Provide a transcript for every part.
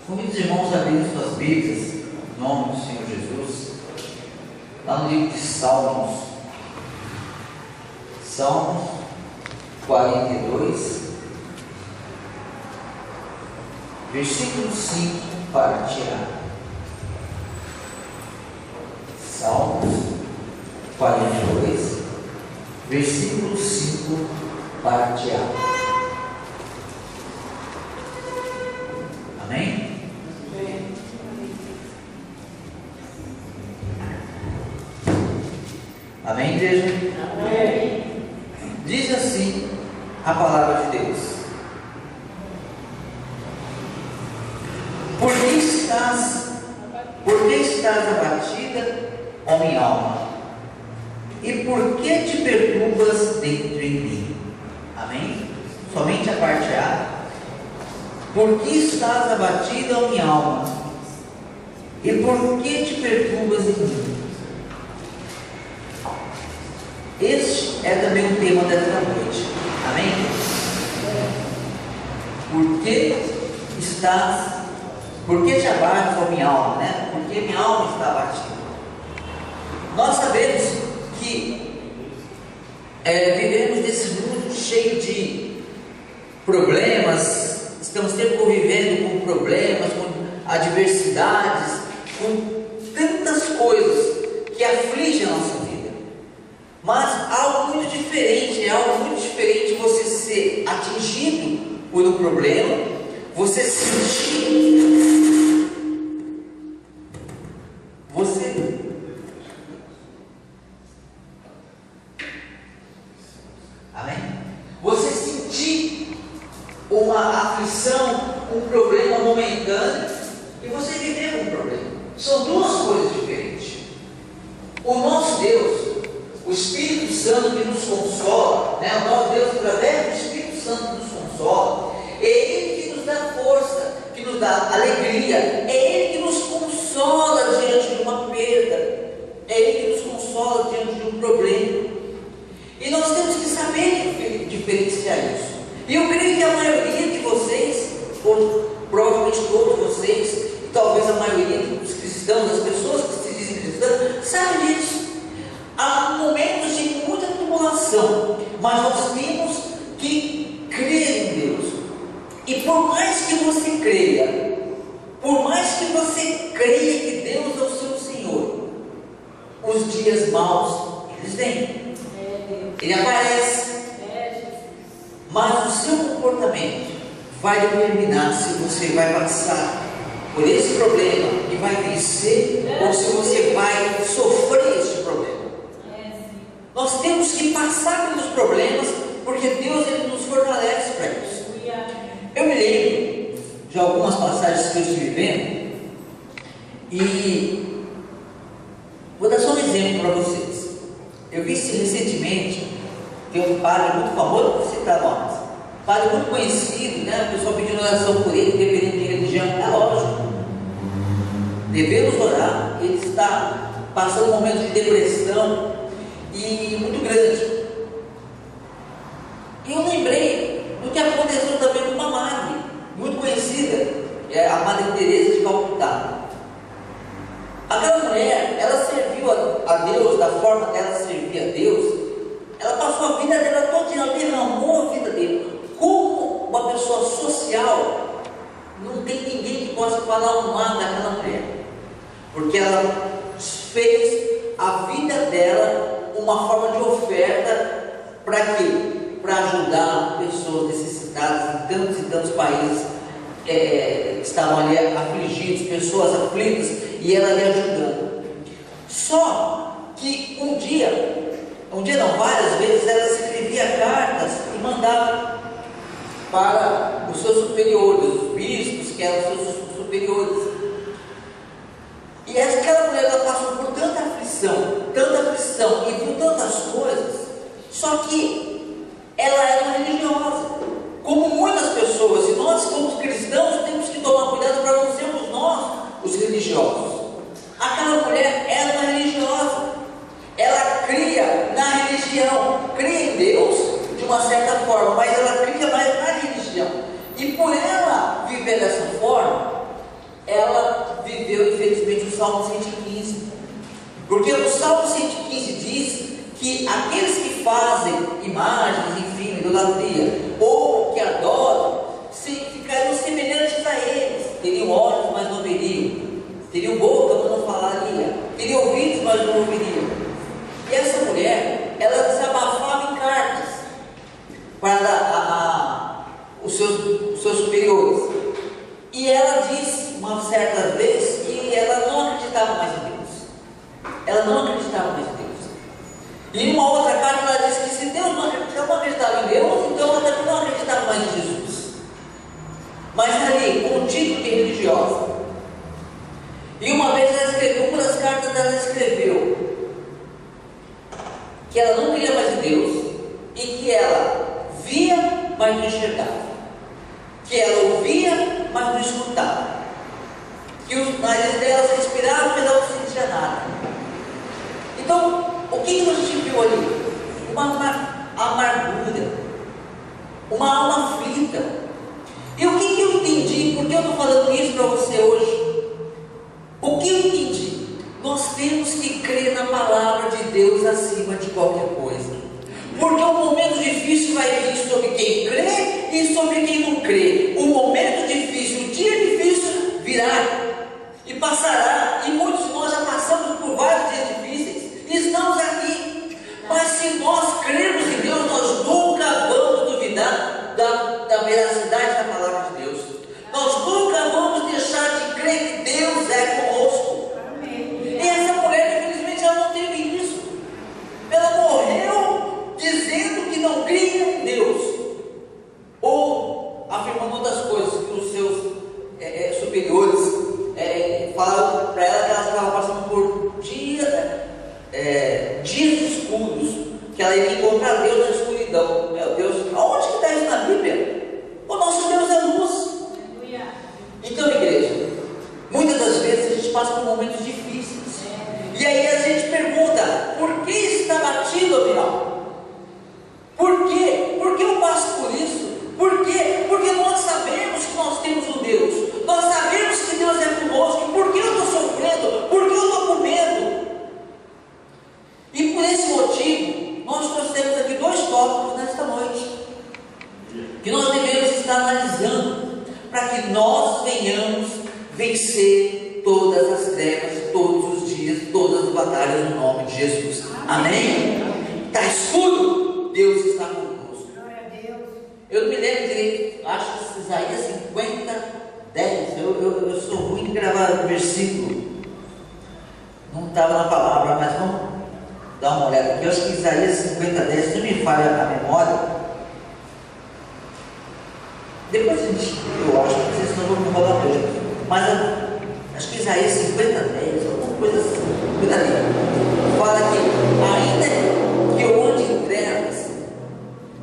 Convido os irmãos a abrirem suas Bíblias, em nome do Senhor Jesus, lá no livro de Salmos, Salmos 42, versículo 5, parte A. Salmos 42, versículo 5, parte A. Amém? Amém, igreja? Amém. Diz assim a palavra de Deus: Por que estás abatida, ó minha alma? E por que te perturbas dentro em mim? Amém? Somente a parte A. Por que estás abatida, ó minha alma? E por que te perturbas em mim? Este é também o tema desta noite. Amém? Por que te abates, ó minha alma, né? Porque minha alma está abatida. Nós sabemos que vivemos nesse mundo cheio de problemas, estamos sempre convivendo com problemas, com adversidades, com tantas coisas que afligem a nossa vida. Mas algo muito diferente você ser atingido por um problema, você sentir, amém? Você sentir uma aflição, um problema momentâneo, e você viver um problema. São duas coisas diferentes. O nosso Deus, o Espírito Santo que nos consola, né? O nosso Deus, através do Espírito Santo que nos consola, é Ele que nos dá força, que nos dá alegria, é Ele que nos consola diante de uma perda, é Ele que nos consola diante de um problema. E nós temos que saber diferenciar isso. E eu creio que a maioria de vocês, ou provavelmente todos vocês, e talvez a maioria dos cristãos, das pessoas que se dizem cristãs, sabem disso. Há momentos de muita tribulação, mas nós temos que crer em Deus. E por mais que você creia, que Deus é o seu Senhor, os dias maus, eles vêm, Ele aparece, mas o seu comportamento vai determinar se você vai passar por esse problema e vai vencer, ou se você vai sofrer esse problema. Nós temos que passar pelos problemas, porque Deus ele nos fortalece para isso. Eu me lembro de algumas passagens que eu estive vendo, e vou dar só um exemplo para vocês. Eu vi recentemente, tem um padre muito famoso, vou citar nomes, padre muito conhecido, né? O pessoal pedindo oração por ele, independente de religião. É lógico, devemos orar. Ele está passando um momento de depressão e muito grande. E eu lembrei do que aconteceu também com uma madre muito conhecida, a Madre Teresa de Calcutá. Aquela mulher, ela serviu a Deus da forma que ela servia a Deus. Ela passou a vida dela toda, ela derramou a vida dele. Como uma pessoa social, não tem ninguém que possa falar um mal daquela mulher, porque ela fez a vida dela uma forma de oferta. Para quê? Para ajudar pessoas necessitadas em tantos e tantos países que estavam ali afligidos, pessoas aflitas, e ela ali ajudando. Só que um dia não, várias vezes, ela escrevia cartas e mandava para os seus superiores, os bispos que eram os seus superiores. E aquela mulher, ela passou por tanta aflição e viu tantas coisas, só que ela era uma religiosa, como muitas pessoas. E nós, como cristãos, temos que tomar cuidado para não sermos nós os religiosos. Aquela mulher era uma religiosa, ela cria na religião, cria em Deus de uma certa forma, mas ela cria mais na religião. E por ela viver dessa forma, ela viveu, infelizmente, o Salmo 115. Porque o Salmo 115 diz que aqueles que fazem imagens, enfim, idolatria, ou que adoram, ficariam semelhantes a eles. Teriam olhos, mas não veriam. Teriam boca, mas não falariam. Teriam ouvidos, mas não ouviriam. E essa mulher, ela desabafava em cartas para os seus superiores. E ela disse, uma certa vez, que ela não acreditava mais em Deus. Ela não acreditava mais em Deus. E em uma outra carta ela disse que se Deus não acreditava em Deus, então ela também não acreditava mais em Jesus. Mas ali, com o título de religiosa. E uma vez ela escreveu, uma das cartas ela escreveu que ela não queria mais em Deus e que ela via, mas não enxergava. Que ela ouvia, mas não escutava. Que os narizes dela respiravam, mas ela não sentia nada. Então, o que nós viu ali? Uma amargura, uma alma aflita. E o que eu entendi? Por que eu estou falando isso para você hoje? O que eu entendi? Nós temos que crer na palavra de Deus acima de qualquer coisa. Porque o momento difícil vai vir sobre quem crê e sobre quem não crê. O momento difícil, o dia difícil virá e passará. E muitos de nós já passamos por vários dias difíceis e estamos aqui. Mas se nós cremos em Deus, nós nunca vamos duvidar da veracidade da palavra de Deus. Nós nunca vamos deixar de crer que Deus é conosco. E essa mulher, infelizmente, ela não teve isso. Ela morreu dizendo que não cria em Deus, ou afirmando outras coisas que os seus superiores falaram para ela que ela estava passando por dias escuros, que ela ia encontrar Deus na escuridão. Meu Deus, aonde que está isso na Bíblia? O nosso Deus é luz. Então, igreja, muitas das vezes a gente passa por momentos difíceis. E aí a gente pergunta, por que está batido, Abiral? Por quê? Por que eu passo por isso? Por quê? Porque nós sabemos que nós temos um Deus. Nós sabemos que Deus é conosco. Por que eu estou sofrendo? Por que eu estou com medo? E por esse motivo, nós trouxemos aqui 2 tópicos nesta noite, que nós devemos estar analisando, para que nós venhamos vencer todas as trevas, todos os dias, todas as batalhas, no nome de Jesus. Amém? Está escuro? Deus está conosco. Eu não me lembro direito, acho que Isaías 50, 10. Eu sou ruim de gravar o versículo, não estava na palavra, mas vamos dar uma olhada aqui. Eu acho que Isaías 50, 10, se não me falha a memória. Depois eu acho que vocês não vão falar hoje, mas acho que Isaías 50, 10, alguma coisa assim, cuida ali. Fala que ainda que eu ande em trevas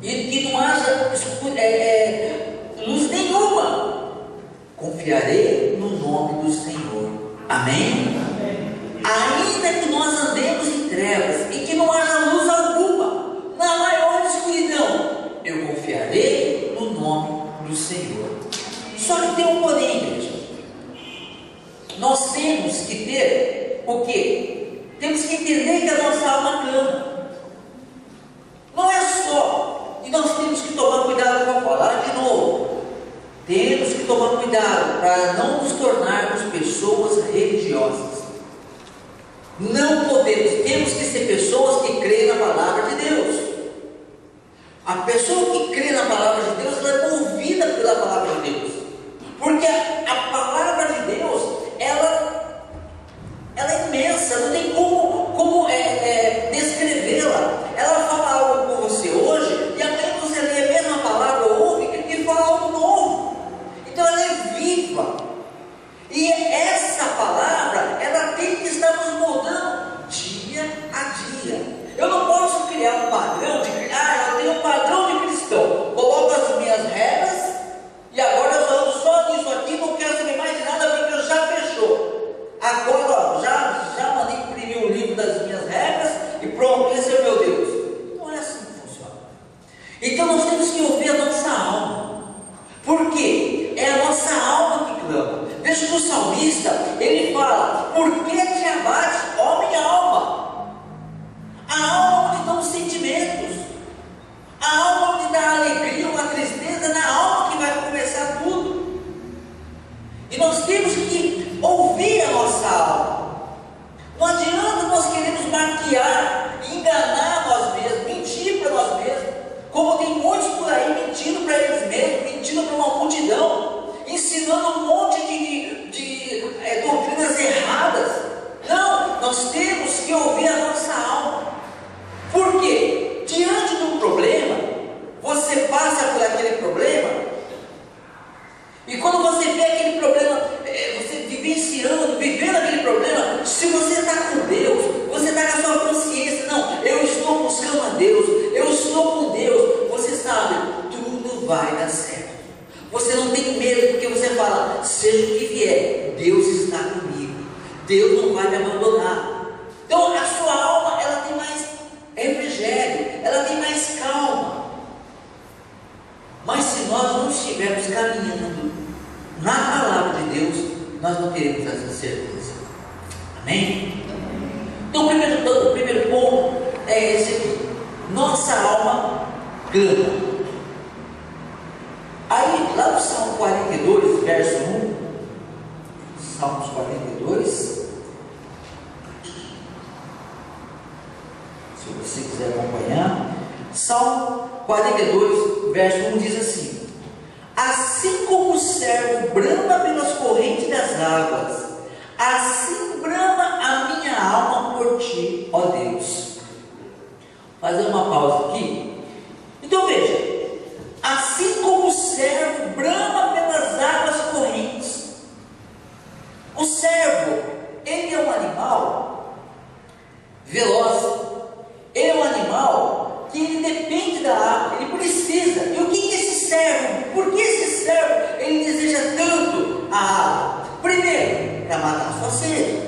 e que não haja luz nenhuma, confiarei no nome do Senhor. Amém? Ainda que nós andemos em trevas e que não haja luz alguma, na maior escuridão, eu confiarei no nome do Senhor. Só que tem um porém, igreja. Nós temos que ter o quê? Temos que entender que a nossa alma clama. Não é só, e nós temos que tomar cuidado para falar de novo. Temos que tomar cuidado para não nos tornarmos pessoas religiosas. Não podemos, temos que ser pessoas que creem na palavra de Deus. A pessoa que crê na palavra de Deus, ela é movida pela palavra de Deus. Porque a palavra de Deus, ela é imensa, não tem como descrevê-la. Ela fala algo com você hoje, e amanhã você lê a mesma palavra, ouve e fala algo novo. Então ela é viva. E essa palavra, ela tem que estar nos moldando dia a dia. Eu não posso criar um padrão eu tenho um padrão de cristão. que o salmista, ele fala: por que te abates, ó minha alma? A alma onde estão os sentimentos, a alma onde dá a alegria ou a tristeza, na alma que vai começar tudo. E nós temos que ouvir a nossa alma. Não adianta nós queremos maquiar, enganar nós mesmos, mentir para nós mesmos, como tem muitos por aí mentindo para eles mesmos, mentindo para uma multidão, ensinando um monte de doutrinas erradas. Não, nós temos que ouvir a nossa alma. Por quê? Diante de um problema, você passa por aquele problema, e quando você vê aquele problema, você vivendo aquele problema, se você está com Deus, você está com a sua consciência: não, eu estou buscando a Deus, eu estou com Deus, você sabe, tudo vai dar certo. Você não tem medo, porque você fala: seja o que vier, Deus está comigo, Deus não vai me abandonar. Então a sua alma, ela tem mais refrigério, ela tem mais calma. Mas se nós não estivermos caminhando na palavra de Deus, nós não teremos essa certeza. Amém? Então o primeiro ponto é esse aqui: nossa alma clama. Aí lá no Salmo 42, verso 1, Salmos 42, se você quiser acompanhar, Salmo 42, verso 1 diz assim: assim como o servo brama pelas correntes das águas, assim brama a minha alma por ti, ó Deus. Vou fazer uma pausa aqui. Então veja, assim como o servo brama pelas águas correntes. O servo, ele é um animal veloz, ele é um animal que ele depende da água, ele precisa. E o que é esse servo? Por que esse servo, ele deseja tanto a água? Primeiro, para matar a sua sede.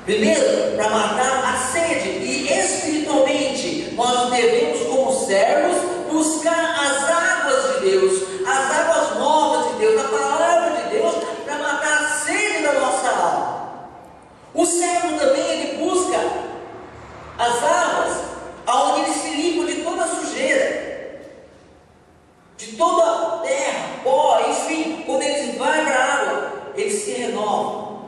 Primeiro, para matar a sede. E espiritualmente, nós devemos, como servos, buscar as águas de Deus, as águas novas de Deus, a palavra de Deus, para matar a sede da nossa alma. O servo também, ele busca as águas aonde ele se limpa de toda a sujeira, de toda a terra, pó, enfim. Quando eles vão para a água, eles se renovam.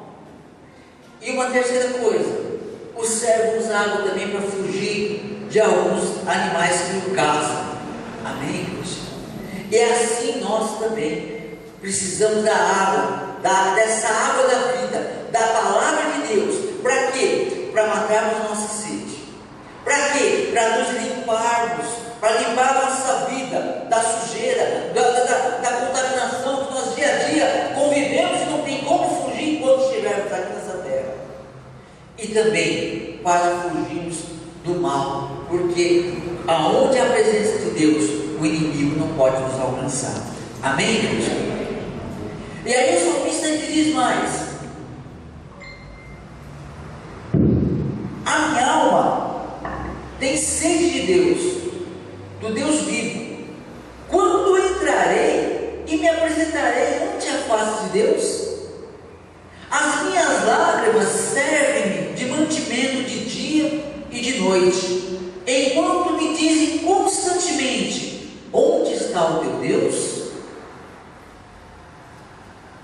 E uma terceira coisa, o servo usa água também para fugir de alguns animais que o caçam. Amém, irmãos? E assim nós também precisamos da água, dessa água da vida, da palavra de Deus. Para quê? Para matarmos a nossa sede. Para quê? Para nos limparmos, para limpar a nossa vida da sujeira, da contaminação que nós dia a dia convivemos e não tem como fugir enquanto estivermos aqui nessa terra. E também para fugirmos do mal, porque aonde há a presença de Deus, o inimigo não pode nos alcançar. Amém, irmãos? E aí o salmista diz mais: a minha alma tem sede de Deus, do Deus vivo. Quando entrarei e me apresentarei ante a face de Deus? As minhas lágrimas servem-me de mantimento de dia e de noite, enquanto me dizem constantemente: onde está o teu Deus?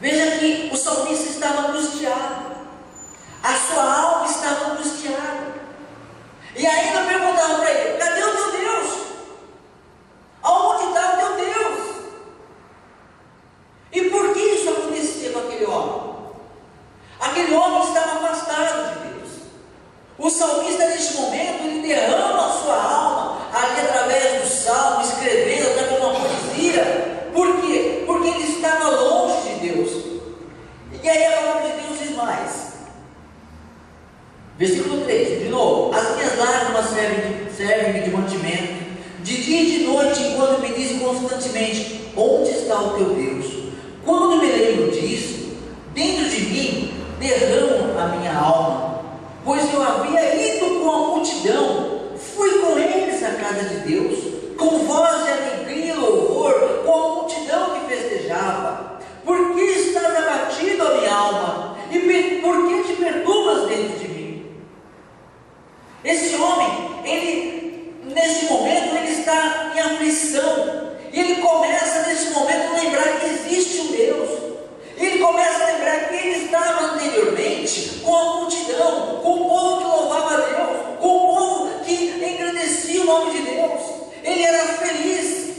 Veja que o salmista estava angustiado, a sua alma estava angustiada, e ainda perguntava para ele: cadê o teu Deus? Aonde está o teu Deus? E por que isso acontecia com aquele homem? Aquele homem estava afastado de Deus. O salmista, neste momento, ele derrama a sua alma ali através do salmo, escrevendo através de uma poesia. Por quê? Porque ele estava longe de Deus. E aí a palavra de Deus diz mais. Versículo 3, de novo: as minhas lágrimas servem-me de mantimento, de dia e de noite, enquanto me dizem constantemente: onde está o teu Deus? Quando me lembro disso, dentro de mim derramo a minha alma, pois eu havia ido com a multidão, fui com eles à casa de Deus, com voz de alegria e louvor, com a multidão que festejava. Por que estás por que te perturbas dentro de mim? Esse homem, nesse momento, ele está em aflição. E ele começa, nesse momento, a lembrar que existe um Deus. Ele começa a lembrar que ele estava anteriormente com a multidão, com o povo que louvava a Deus, com o povo que engrandecia o nome de Deus. Ele era feliz.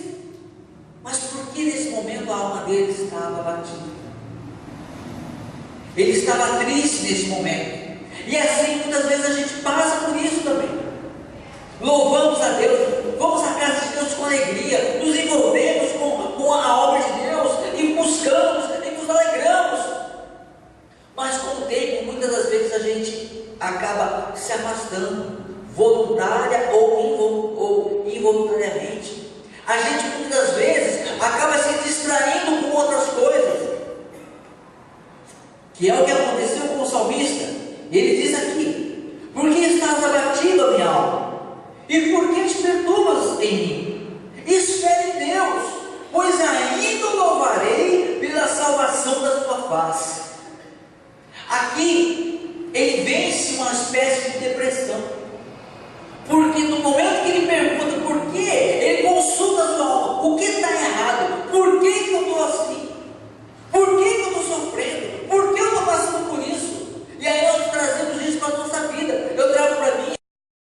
Mas por que nesse momento a alma dele estava abatida? Ele estava triste nesse momento. E assim muitas vezes a gente passa por isso também. Louvamos a Deus, vamos à casa de Deus com alegria, nos envolvemos com a obra de Deus e buscamos e nos alegramos. Mas com o tempo, muitas das vezes a gente acaba se afastando, voluntária ou involuntariamente. A gente muitas das vezes acaba se distraindo com outras coisas, que é o que aconteceu com o salmista. Ele diz aqui: por que estás abatido, a minha alma? E por que te perturbas em mim? Espere em Deus, pois ainda o louvarei pela salvação da sua face. Aqui ele vence uma espécie de depressão, porque no momento que ele pergunta por que, ele consulta a sua alma: o que está errado? Por que eu estou assim? Por que eu estou sofrendo? Por que eu estou passando por isso? E aí nós trazemos isso para a nossa vida. Eu trago para mim,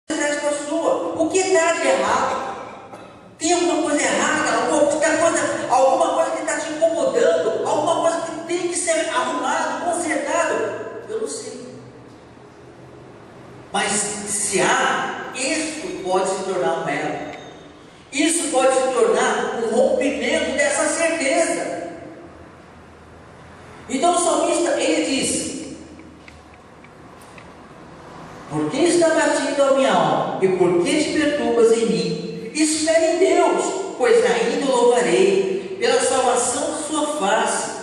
traz para a sua. O que está de errado? Tem alguma coisa errada? Alguma coisa que está te incomodando? Alguma coisa que tem que ser arrumado, consertado? Eu não sei. Mas se há, isso pode se tornar um elo. Isso pode se tornar um rompimento dessa certeza. Então o salmista, ele diz: por que está batido a minha alma? E por que te perturbas em mim? Espere em Deus, pois ainda o louvarei pela salvação da sua face.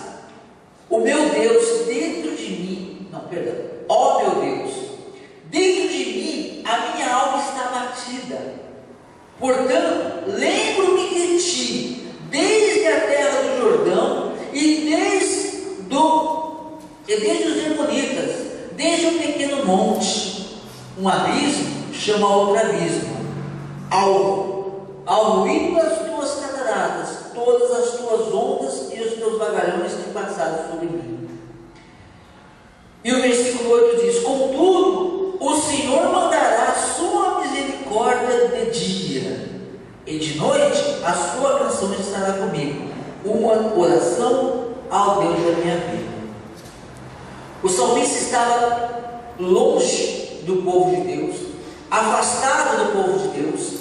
O meu Deus dentro de mim, ó meu Deus, dentro de mim a minha alma está batida. Portanto, lembro-me de ti, desde a terra do Jordão e desde os Hermonitas, desde o pequeno monte. Um abismo chama outro abismo. Ao ruído das tuas cataratas, todas as tuas ondas e os teus vagalhões têm passado sobre mim. E o versículo 8 diz: contudo, o Senhor mandará a sua misericórdia de dia, e de noite a sua canção estará comigo, uma oração ao Deus da minha vida. O salmista estava longe do povo de Deus, afastado do povo de Deus,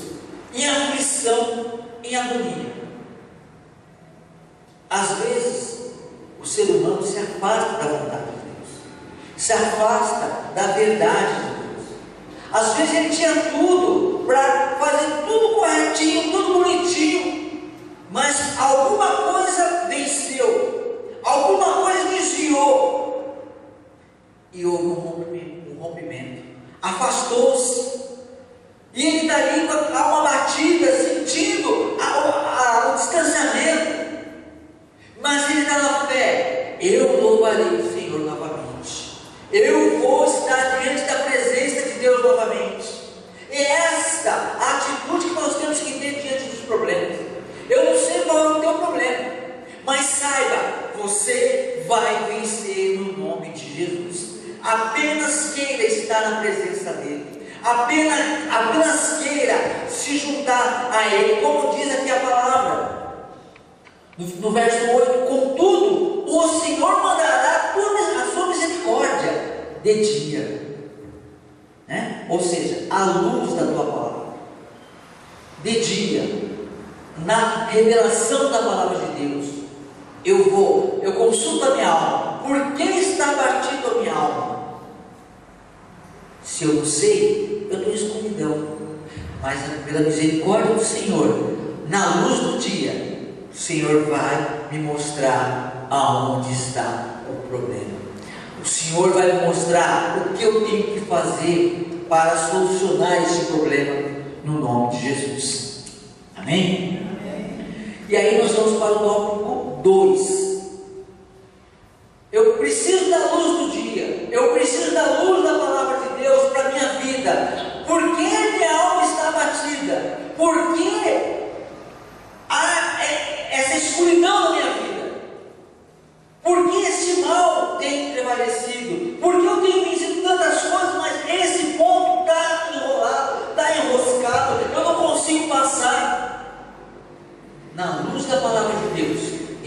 em aflição, em agonia. Às vezes, o ser humano se afasta da vontade de Deus, se afasta da verdade de Deus. Às vezes ele tinha tudo para fazer tudo corretinho, tudo bonitinho, mas alguma coisa venceu, alguma coisa desviou, e houve um rompimento, afastou-se, e ele está ali com a alma batida, sentindo o distanciamento, mas ele está na fé: eu louvarei o Senhor novamente, eu vou estar diante da presença de Deus novamente. E esta a atitude que nós temos que ter diante dos problemas. Eu não sei qual é o teu problema, mas saiba, você vai vencer no nome de Jesus. Apenas queira estar na presença dele, apenas queira se juntar a ele, como diz aqui a palavra no verso 8: contudo, o Senhor mandará a sua misericórdia de dia, né? Ou seja, a luz da tua palavra, de dia, na revelação da palavra de Deus. Eu consulto a minha alma: por que está batida a minha alma? Se eu não sei, eu estou em escuridão, mas pela misericórdia do Senhor, na luz do dia, o Senhor vai me mostrar aonde está o problema. O Senhor vai me mostrar o que eu tenho que fazer para solucionar esse problema, no nome de Jesus. Amém? E aí nós vamos para o tópico 2. Eu preciso da luz do dia,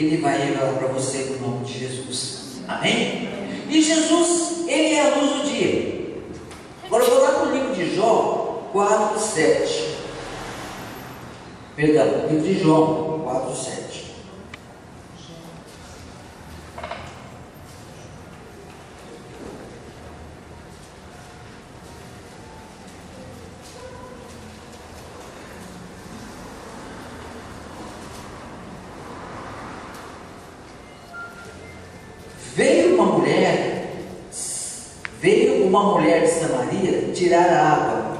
Ele vai revelar para você no nome de Jesus. Amém? E Jesus, Ele é a luz do dia. Agora eu vou lá para o livro de Jó 4:7. Perdão, livro de Jó 4:7. Veio uma mulher de Samaria tirar a água.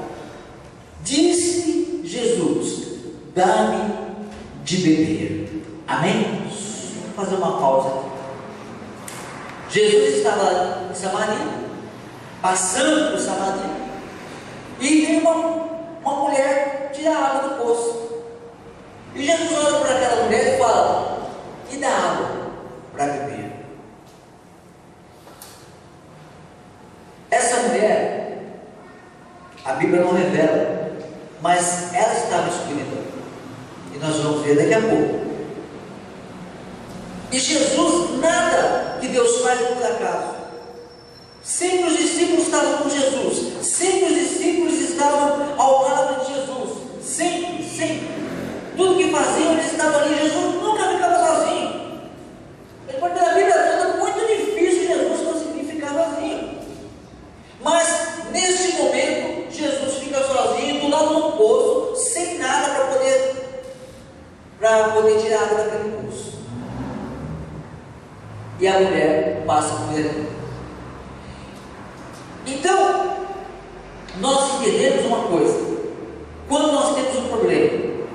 Disse Jesus: dá-me de beber. Amém? Vou fazer uma pausa aqui. Jesus estava em Samaria, passando por Samaria, e veio uma mulher tirar água do poço. E Jesus olha para aquela mulher e fala: e dá água para beber. Essa mulher, a Bíblia não revela, mas ela estava escolhida, e nós vamos ver daqui a pouco. E Jesus, nada que Deus faz por acaso. Sempre os discípulos estavam com Jesus, sempre os discípulos estavam ao lado de Jesus, sempre. Tudo que faziam, eles estavam ali. Jesus nunca ficava sozinho. Porque na Bíblia toda é muito difícil Jesus conseguir ficar sozinho. Mas neste momento, Jesus fica sozinho, do lado do poço, sem nada para poder tirar água daquele poço. E a mulher passa por ele. Então, nós entendemos uma coisa: quando nós temos um problema,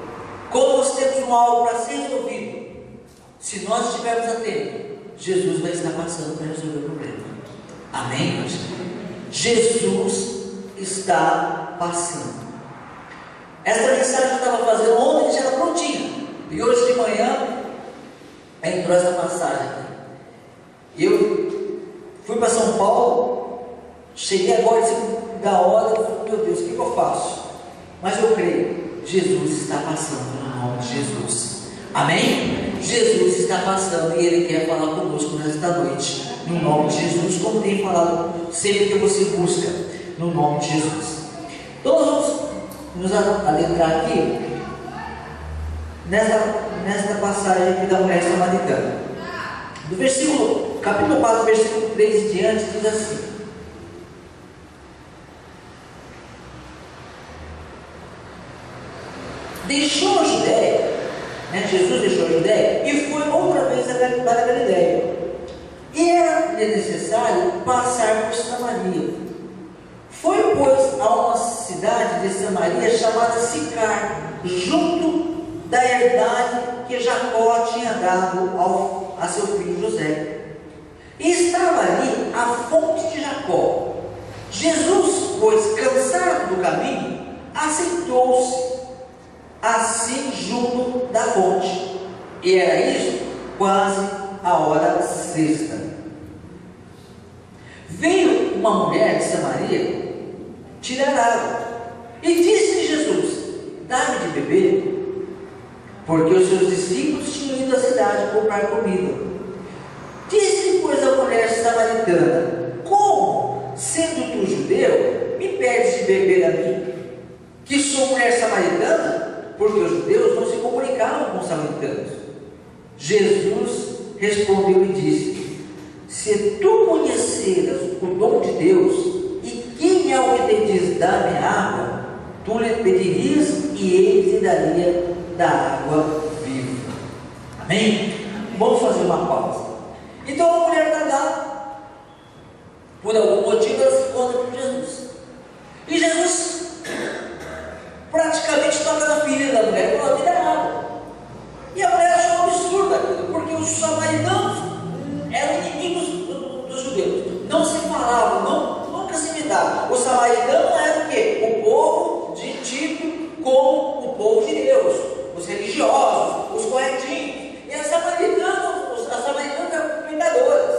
quando nós temos algo para ser resolvido, se nós estivermos atentos, Jesus vai estar passando para resolver o problema. Amém, meus irmãos? Jesus está passando. Essa mensagem eu estava fazendo ontem, já era prontinha, e hoje de manhã entrou essa passagem. Eu fui para São Paulo, cheguei agora da hora, eu falei: meu Deus, o que eu faço? Mas eu creio, Jesus está passando no nome de Jesus. Amém? Jesus está passando e Ele quer falar conosco nesta noite, no nome de Jesus, como tem falado sempre que você busca, no nome de Jesus. Então nós vamos nos adentrar aqui nesta passagem aqui da mulher samaritana. Do versículo, capítulo 4, versículo 3 em diante, diz assim: deixou a Judéia, Jesus deixou a Judéia e foi outra vez para a Galiléia. E era necessário passar por Samaria. Foi, pois, a uma cidade de Samaria chamada Sicar, junto da herdade que Jacó tinha dado a seu filho José. E estava ali a fonte de Jacó. Jesus, pois, cansado do caminho, assentou-se assim junto da fonte. E era isso quase a hora sexta. Veio uma mulher de Samaria tirar água, e disse Jesus: dá-me de beber, porque os seus discípulos tinham ido à cidade comprar comida. Disse, pois, a mulher samaritana: como, sendo tu judeu, me pedes de beber a mim, que sou mulher samaritana? Porque os judeus não se comunicavam com os samaritanos. Jesus respondeu e disse: se tu conheceras o dom de Deus, e quem é o que te diz: dá-me água, tu lhe pedirias e ele te daria da água viva. Amém? Vamos fazer uma pausa. Então a mulher está lá, por algum motivo ela se encontra com Jesus, e Jesus praticamente toca na ferida da mulher e fala: me dá água. E a mulher achou um absurdo aquilo, porque os samaritanos eram inimigos dos judeus, não se falavam, nunca se imitavam. Os samaritanos eram o quê? O povo de tipo com o povo de Deus, os religiosos, os corretinhos. E as samaritanas eram pecadores.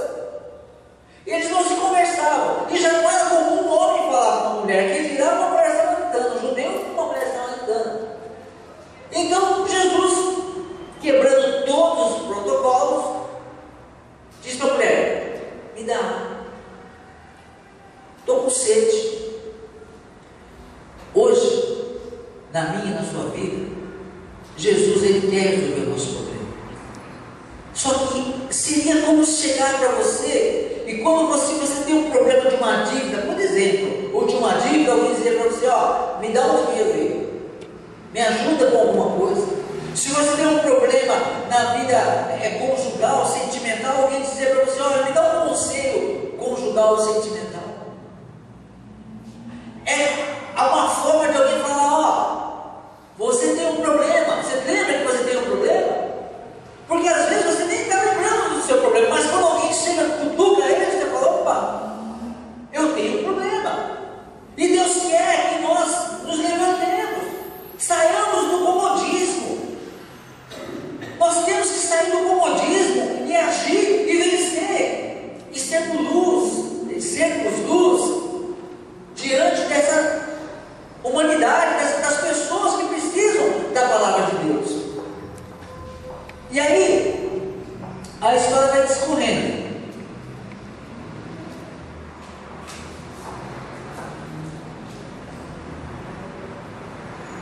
E eles não se conversavam. E já não era comum um homem falar com uma mulher, que virava uma mulher samaritana, um judeu com uma mulher samaritana. Então Jesus, quebrando todos os protocolos, dá água. Estou com sede. Hoje, na minha e na sua vida, Jesus, Ele quer resolver o nosso problema. Só que seria como chegar para você, e quando você tem um problema de uma dívida, por exemplo, ou de uma dívida, alguém dizer para você, ó, me dá um dinheiro aí, me ajuda com alguma coisa. Se você tem um problema na vida conjugal, sentimental, alguém dizer para você, olha, me dá um conselho conjugal ou sentimental. É uma forma de alguém falar, ó, você tem um problema, você lembra que você tem um problema? Porque às vezes você nem está lembrando do seu problema, mas quando alguém chega, cutuca ele, você fala, opa, eu tenho um problema. E Deus quer que nós nos levantemos, saiamos do comodismo. Nós temos que sair do comodismo e agir e vencer, e sermos luz diante dessa humanidade, das pessoas que precisam da palavra de Deus. E aí, a história vai discorrendo.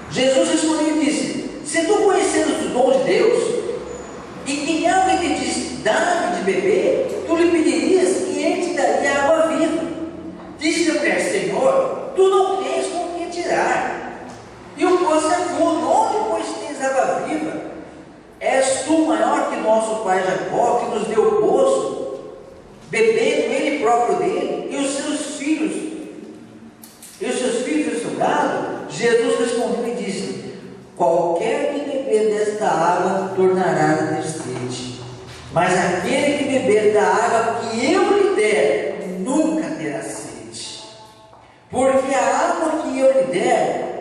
Jesus respondeu e disse: se tu conheceres os dons de Deus, e que alguém te diz, dá-me de beber, tu lhe pedirias e ele te daria água viva. Disse a mulher: Senhor, tu não tens com que tirar, e o poço é fundo, onde pois tens água viva? És tu maior que nosso pai Jacó, que nos deu o poço, bebendo ele próprio dele, e os seus filhos e o seu gado? Jesus respondeu e disse: qualquer que beber desta água tornará a ter sede, mas aquele que beber da água que eu lhe der nunca terá sede, porque a água que eu lhe der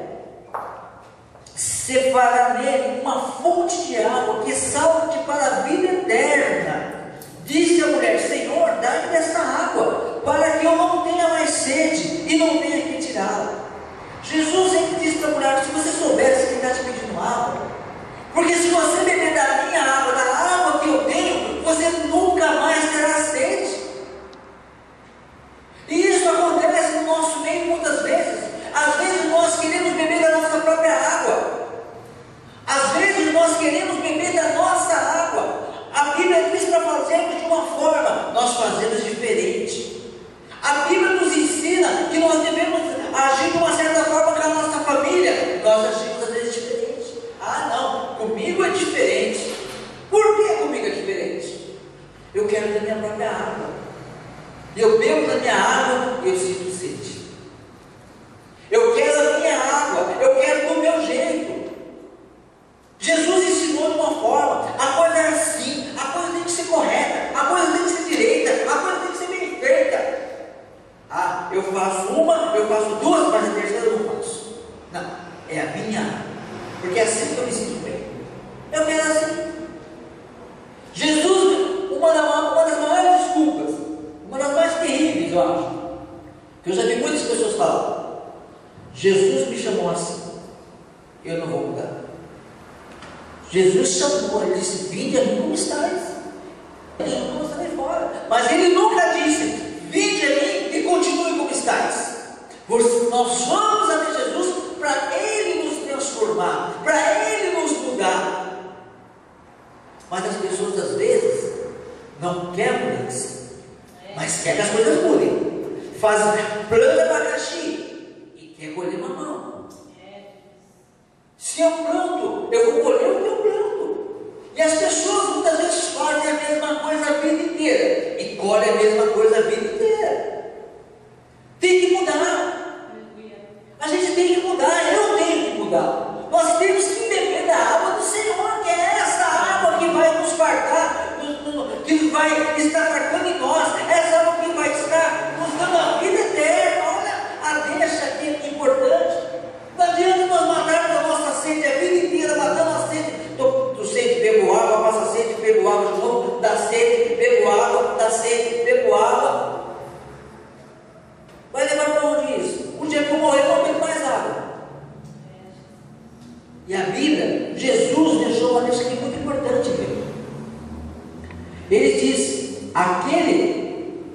se fará nele uma fonte de água que salte para a vida eterna. Disse a mulher: Senhor, dá-me dessa água, para que eu não tenha mais sede e não tenha que tirá-la. Jesus sempre disse para a mulher: se você soubesse que está te pedindo água, porque se você beber da minha água, da água que eu tenho, você nunca mais terá sede. E isso acontece no nosso meio muitas vezes. Às vezes nós queremos beber da nossa própria água. Às vezes nós queremos beber da nossa água. A Bíblia diz para fazermos de uma forma, nós fazemos diferente. A Bíblia nos ensina que nós devemos agir de uma certa forma com a nossa família. Nós agimos às vezes diferente. Ah não, comigo é diferente. Por que comigo é diferente? Eu quero da minha própria água. Eu bebo da minha água e eu sinto sede. Eu quero a minha água, eu quero do meu jeito. Jesus ensinou de uma forma, a coisa é assim, a coisa tem que ser correta, a coisa tem que ser direita, a coisa tem que ser bem feita. Ah, eu faço uma, eu faço duas, mas a terceira eu não faço. Não, é a minha água, porque é assim que eu me sinto bem. Eu quero assim. Jesus, uma das maiores desculpas, uma das mais terríveis, eu acho, que eu já vi muitas pessoas falar: Jesus me chamou assim, eu não vou mudar. Jesus chamou, ele disse: vinde a mim como estáis. Ele não vou sair fora. Mas ele nunca disse: vinde a mim e continue como estáis. Porque nós vamos até Jesus para Ele nos transformar, para Ele nos mudar. Mas as pessoas às vezes não querem mudança, mas querem que as coisas mudem. Faz planta abacaxi e quer colher mamão. Se eu planto, eu vou colher o que eu planto. E as pessoas muitas vezes fazem a mesma coisa a vida inteira e colhem a mesma coisa a vida inteira. Tem que mudar. A gente tem que mudar, eu tenho que mudar. Nós temos que beber da água do Senhor, que é essa água que vai nos fartar, que vai estar fartando em nós, essa água que vai estar nos dando a vida eterna. Olha a deixa aqui, é importante. Não adianta nós matarmos a nossa sede a vida inteira, matando a sede. Estou sede, bebo água, passo a sede, bebo água de novo, dá sede, bebo água, dá sede, bebo água. Vai levar para onde isso? Um dia que eu morrer, eu não bebo mais água. E a Bíblia, Jesus deixou uma deixa aqui muito importante, viu? Ele diz: aquele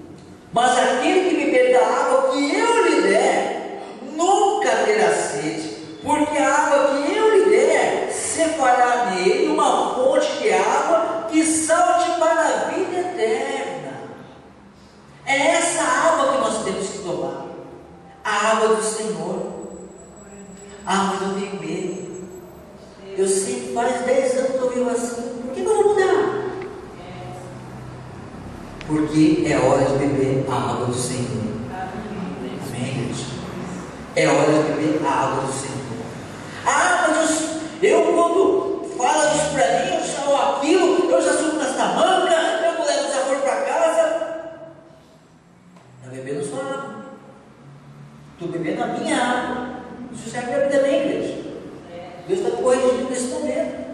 água do Senhor. Ah, mas eu tenho medo. Eu sempre faz 10 anos que eu vivo assim. Por que não vou mudar? Porque é hora de beber a água do Senhor. Amém, gente? É hora de beber a água do Senhor. Ah, mas eu quando fala isso para mim, eu já aquilo, eu já subo nessa manca, eu vou levar o desaforo para casa. Está bebendo sua água. Estou bebendo a minha água. Isso serve para mim também, igreja. Deus está corrigindo nesse momento.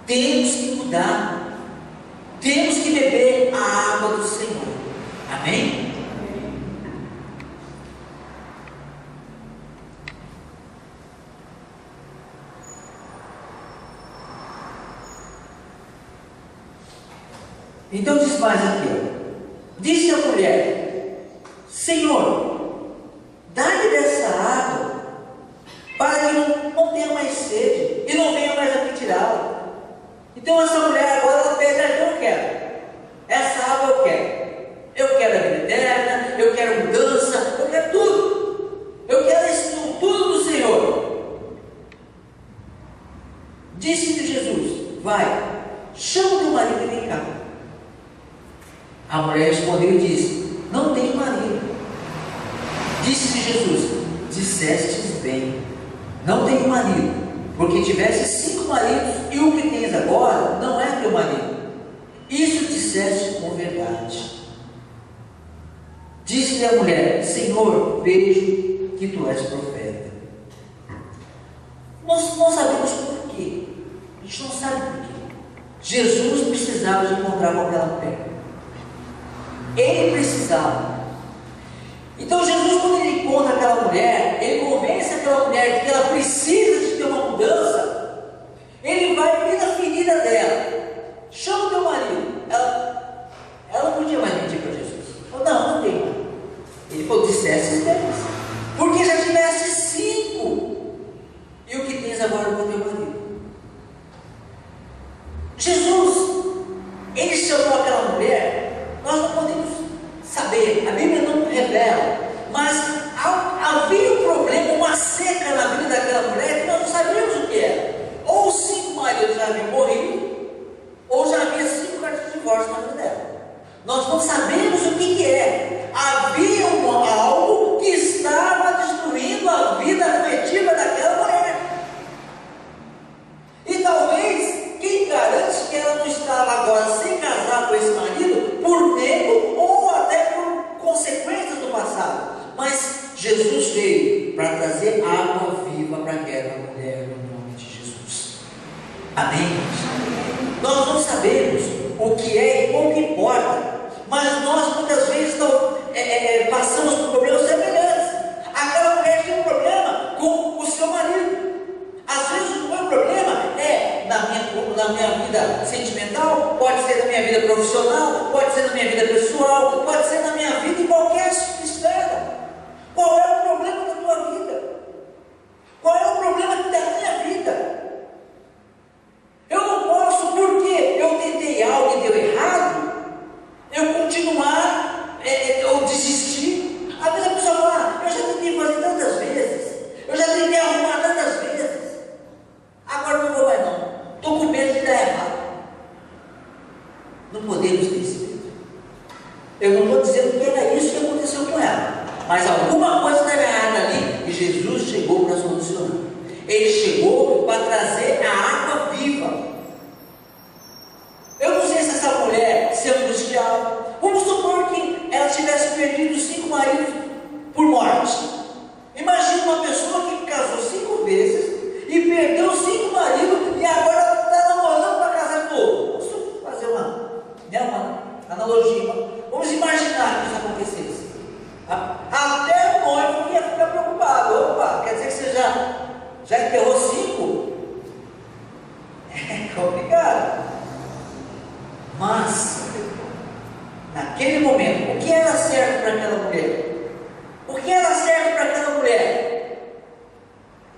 Temos que mudar. Temos que beber a água do Senhor. Amém? Então diz mais aqui. Disse a mulher: Senhor, dá-lhe dessa água, para que não tenha mais sede e não venha mais aqui tirá-la. Então essa mulher agora ela pede: eu quero essa água, eu quero a vida eterna, eu quero mudança, eu quero tudo, eu quero isso tudo do Senhor. Disse-lhe Jesus: vai, chama o teu marido e vem cá. A mulher respondeu e disse: não tenho marido. Disse-lhe Jesus: dissestes bem, não tenho marido, porque tivesse 5 maridos e o que tens agora não é teu marido. Isso disseste com verdade. Disse-lhe a mulher: Senhor, vejo que tu és profeta. Nós não sabemos por quê. A gente não sabe por quê. Jesus precisava de encontrar com aquela mulher. Ele precisava. Então Jesus, quando ele encontra aquela mulher, ele convence aquela mulher de que ela precisa de ter uma mudança. Ele vai bem na ferida dela. Chama o teu marido. Ela não podia mais mentir para Jesus. Falou: não tem mais. Ele falou: disseste 10, porque já tivesse 5 e o que tens agora com o teu marido. Jesus, ele chamou aquela mulher. Nós não podemos saber, a Bíblia não revela, mas havia um problema, uma seca na vida daquela mulher que nós não sabíamos o que era. Ou os 5 maridos já haviam morrido, ou já havia 5 cartas de divórcio na vida dela. Nós não sabemos o que é. Havia algo que estava destruindo a vida afetiva daquela mulher. E talvez, quem garante que ela não estava agora sem casar com esse marido por medo ou até por consequências do passado. Mas Jesus veio para trazer água viva para aquela mulher no nome de Jesus. Amém? Nós não sabemos o que é e pouco importa, mas nós muitas vezes passamos por problemas semelhantes. Aquela mulher tinha um problema com o seu marido. Às vezes o meu problema é na minha vida sentimental, pode ser na minha vida profissional, pode ser na minha vida pessoal, pode ser na minha vida em qualquer esfera. Qual é o problema da tua vida? Qual é o problema da minha vida? Eu não posso, porque eu tentei algo e deu errado, eu continuar ou desistir. A pessoa fala: eu já tentei fazer tantas vezes, eu já tentei arrumar tantas vezes, agora não vou mais não, estou com medo de dar errado. Não podemos ter esse medo. Eu não estou dizendo que era isso que aconteceu com ela, mas alguma coisa estava errada ali e Jesus chegou para solucionar. Ele chegou para trazer a água viva. Eu não sei se essa mulher se angustiava. Vamos supor que ela tivesse perdido 5 maridos por morte. Imagina uma pessoa que casou 5 vezes e perdeu 5 maridos e agora está namorando para casar de novo. Vamos fazer uma analogia. Vamos imaginar que isso acontecesse. Até o noivo ia ficar preocupado. Opa, quer dizer que você já enterrou 5? É complicado. Mas, naquele momento, o que era certo para aquela mulher? O que era certo para aquela mulher?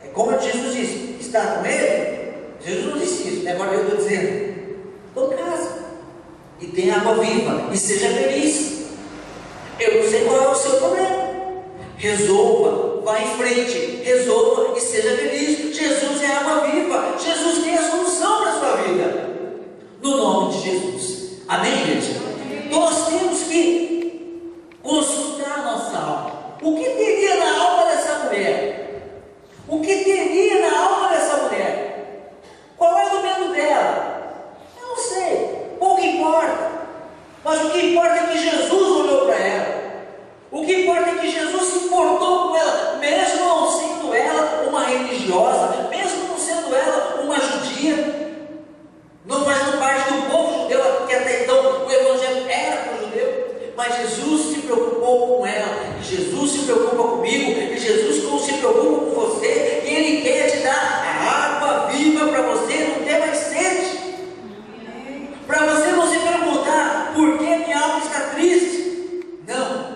É como Jesus disse: está com ele? Jesus não disse isso, agora eu estou dizendo: então casa e tenha água viva e seja feliz. Eu não sei qual é o seu problema. Resolva, vá em frente, resolva e seja feliz. Jesus é a água viva, Jesus tem a solução para a sua vida, no nome de Jesus. Amém, igreja? Nós temos que consultar a nossa alma. O que teria na alma dessa mulher? O que teria na alma dessa mulher? Qual é o medo dela? Eu não sei, pouco importa. Mas o que importa é que Jesus olhou para ela. O que importa é que Jesus se importou com ela, mesmo não sendo ela uma religiosa, mesmo não sendo ela uma judia, não fazendo parte do povo judeu, que até então o evangelho era para o judeu, mas Jesus se preocupou com ela, e Jesus se preocupa comigo, e Jesus se preocupa com você, e Ele quer te dar a água viva para você não ter mais sede, para você não se perguntar por que minha alma está triste. Não.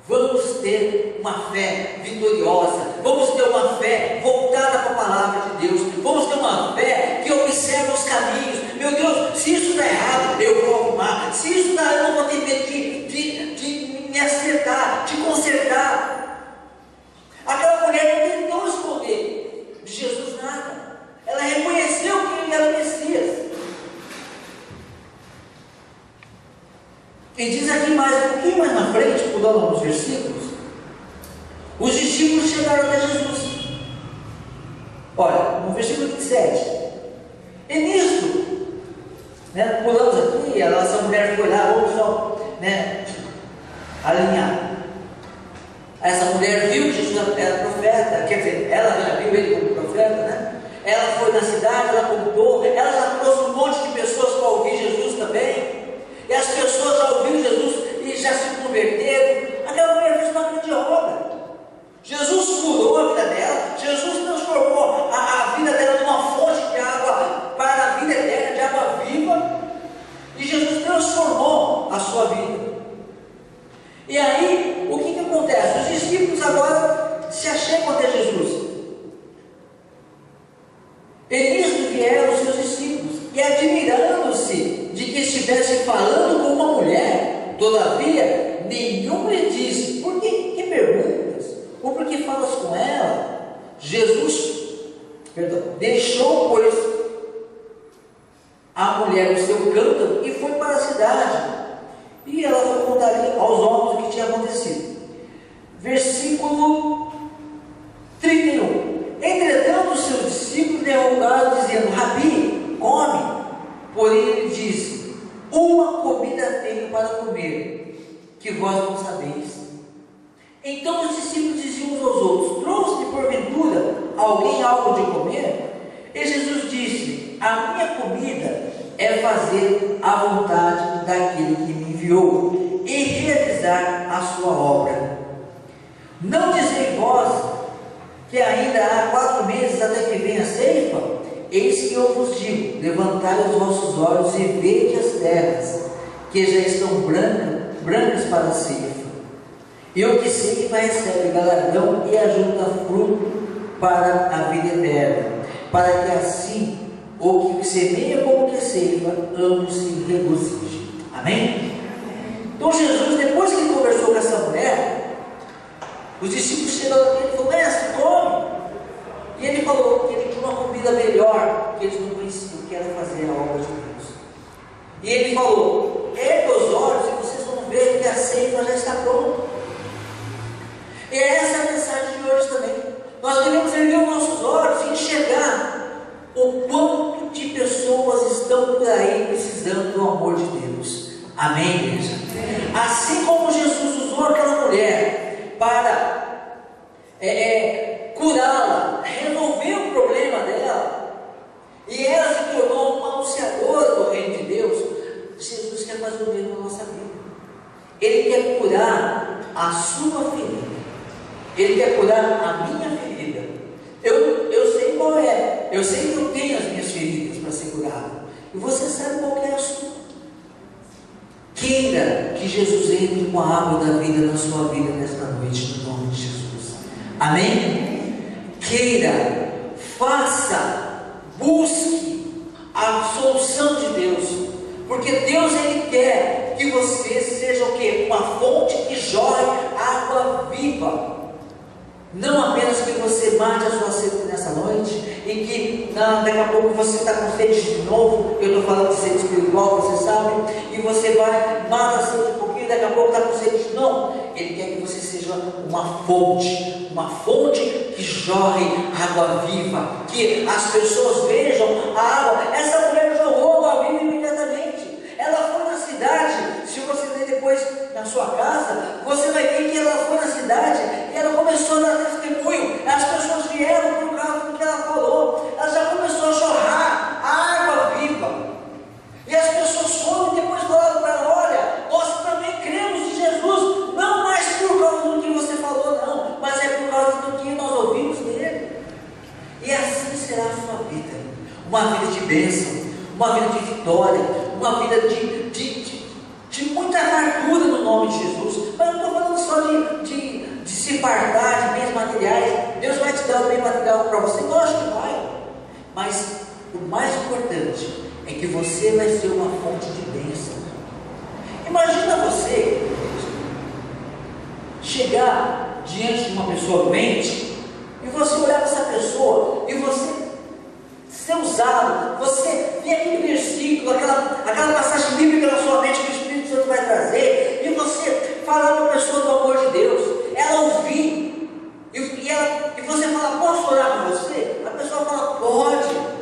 Vamos ter uma fé vitoriosa, vamos ter uma fé voltada para a palavra de Deus, vamos ter uma fé que observa os caminhos. Meu Deus, se isso está errado, eu vou arrumar. Se isso está, eu não vou ter medo de me acertar, de consertar. Aquela mulher não tentou esconder de Jesus nada, ela reconheceu que Ele era o Messias. E diz aqui mais, um pouquinho mais na frente, pulando alguns versículos, os discípulos chegaram até Jesus. Olha, no versículo 27, e nisto, pulamos aqui, a nossa mulher foi lá, vamos só, alinhar. Essa mulher viu que Jesus era profeta, quer dizer, ela já viu ele como profeta, Ela foi na cidade, ela contou, ela já trouxe um monte de pessoas para ouvir Jesus também. E as pessoas já ouviram Jesus e já se converteram. Aquela mulher fez uma grande obra. Jesus curou a vida dela, Jesus transformou a vida dela numa fonte de água para a vida eterna, de água viva. E Jesus transformou a sua vida. E aí, o que acontece? Os discípulos agora se achegam até Jesus. E nisto vieram os seus discípulos, e admirando-se de que estivesse falando com uma mulher, todavia, nenhum lhe disse: por que perguntas? Ou por que falas com ela? Jesus, deixou, pois, a mulher o seu cântaro e foi para a cidade. E ela foi contar aos homens o que tinha acontecido. Versículo 31. Entretanto, os seus discípulos interrogaram, dizendo: Rabi, come. Porém ele disse: uma comida tenho para comer, que vós não sabeis. Então os discípulos diziam uns aos outros: trouxe-lhe porventura alguém algo de comer? E Jesus disse: a minha comida é fazer a vontade daquele que me enviou e realizar a sua obra. Não dizei vós que ainda há 4 meses até que venha a ceifa? Eis que eu vos digo: levantai os vossos olhos e vede as terras, que já estão brancas para a ceifa. E o que ceifa recebe galardão e ajunta fruto para a vida eterna, para que assim o que semeia como o que ceifa, ambos se regozijem. Amém? Então Jesus, depois que ele conversou com essa mulher, os discípulos chegaram aqui e falaram: mestre, come. E ele falou que ele tinha uma comida melhor, que eles não conheciam, que era fazer a obra de Deus. E ele falou: ergue os olhos e vocês vão ver que a ceifa já está pronta. E essa é a mensagem de hoje também. Nós devemos erguer os nossos olhos e enxergar o quanto de pessoas estão por aí precisando do amor de Deus. Amém, igreja? Assim como Jesus usou aquela mulher para curá-la, resolver o problema dela, e ela se tornou uma anunciadora do reino de Deus, Jesus quer fazer o mesmo na nossa vida. Ele quer curar a sua ferida, Ele quer curar a minha ferida. Eu sei qual é, eu sei que eu tenho as minhas feridas para ser curado, e você sabe qual é a sua. Queira que Jesus entre com a água da vida na sua vida nesta noite, no nome de Jesus. Amém? Queira, faça, busque a solução de Deus, porque Deus, Ele quer que você seja o quê? Uma fonte que jorre água viva. daqui a pouco você está com sede de novo. Eu estou falando de sede espiritual, você sabe, e você vai, mata a sede um pouquinho, daqui a pouco está com sede de novo. Ele quer que você seja uma fonte que jorre água viva, que as pessoas vejam a água. Essa mulher jorrou água viva imediatamente. Ela foi na cidade. Se você ler depois na sua casa, você vai ver que ela foi na cidade e ela começou a dar testemunho. As pessoas vieram por causa do que ela falou. Ela já começou a jorrar a água viva. E as pessoas foram e depois falaram para ela: olha, nós também cremos em Jesus, não mais por causa do que você falou, não, mas é por causa do que nós ouvimos dele. E assim será a sua vida, uma vida de bênção, uma vida de vitória, uma vida de muita fartura no nome de Jesus. Mas não estou falando só de se fartar de bens materiais. Deus vai te dar o bem material para você, lógico que vai, mas o mais importante é que você vai ser uma fonte de bênção. Imagina você chegar diante de uma pessoa doente e você olhar para essa pessoa e você ser usado, você ver aquele versículo, aquela passagem bíblica na sua mente que o Espírito Santo vai trazer, e você falar para a pessoa do amor de Deus, ela ouvir, e você falar: posso orar por você? A pessoa fala: pode.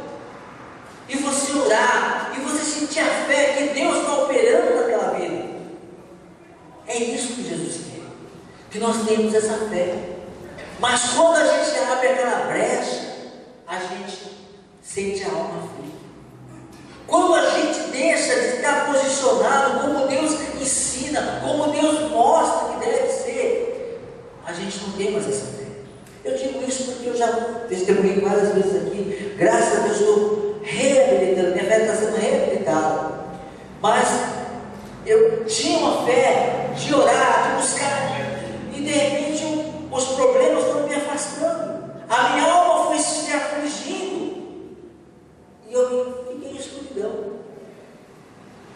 E você orar, e você sentir a fé que Deus está operando naquela vida. É isso que Jesus quer, que nós tenhamos essa fé. Mas quando a gente abre aquela brecha, a gente sente a alma fria. Quando a gente deixa de estar posicionado como Deus ensina, como Deus mostra que deve ser, a gente não tem mais essa fé. Eu digo isso porque eu já testemunhei várias vezes aqui. Graças a Deus eu estou reabilitando, minha fé está sendo reabilitada. Mas eu tinha uma fé de orar, de buscar, e de repente os problemas foram me afastando. A minha alma foi se afligindo. E eu fiquei em escuridão.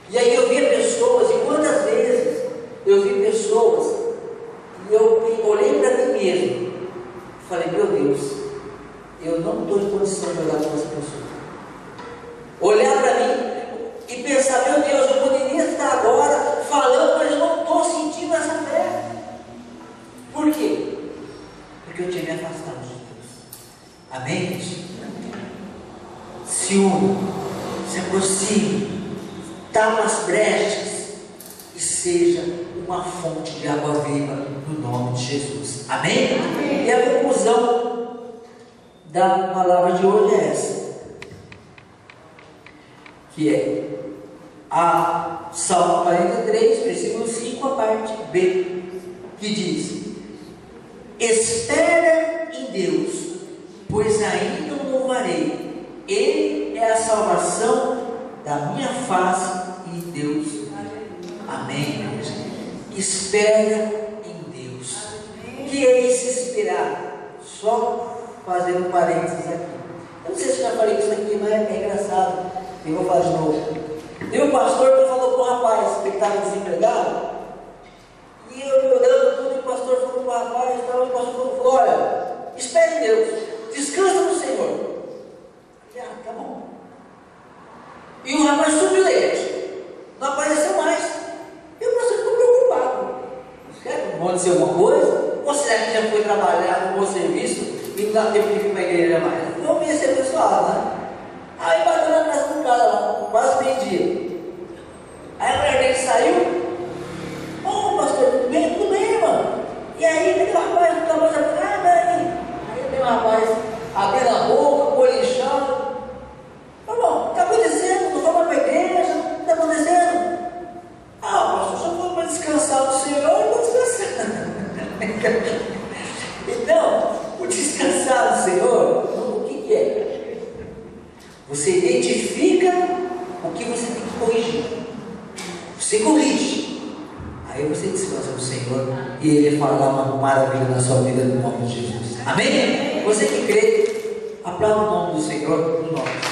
E aí eu via pessoas, e quantas vezes eu vi pessoas, e eu olhei para mim mesmo, e falei: meu Deus, eu não estou em condição de olhar para essa pessoa. Olhar para mim e pensar: meu Deus, eu poderia estar agora falando, mas eu não estou sentindo essa fé. Por quê? Porque eu tinha me afastado de Deus. Amém, gente? Se una, se aproxime, tapa as brechas e seja uma fonte de água viva no nome de Jesus. Amém? Amém. E a conclusão da palavra de hoje é essa, que é a Salmo 43, versículo 5, a parte B, que diz: espera em Deus, pois ainda o louvarei. Ele é a salvação da minha face e Deus. Amém. Espera em Deus. O que é esse esperar? Só fazendo parênteses aqui. Eu não sei se eu já falei isso aqui, mas é engraçado. Eu vou falar de novo. Tem um pastor que falou com um rapaz que estava desempregado, e eu orando tudo, e o pastor falou com o rapaz, e o pastor falou: olha, espere em Deus, descansa no Senhor. Tá bom. E o rapaz subiu da igreja, não apareceu mais. E o pastor ficou preocupado: será que aconteceu alguma coisa? Ou será que já foi trabalhar no bom serviço e não dá tempo de vir para a igreja mais? Vamos ver se é pessoal, né? Aí bateu na casa do cara lá, quase meio-dia. Aí a mulher dele saiu: ô pastor, tudo bem? Tudo bem, mano. E aí, cadê o rapaz? Não está mais aí. Aí veio o rapaz abrindo a boca, bolichando. Bom, está acontecendo? Não foi para a igreja? O que está acontecendo? Ah, pastor, só foi para descansar do Senhor, eu estou descansando. Então, o descansar do Senhor, o que é? Você identifica o que você tem que corrigir. Você corrige. Aí você descansa no Senhor e Ele fará uma maravilha na sua vida no nome de Jesus. Amém? Você que crê, aplauda o nome do Senhor no nome de Jesus.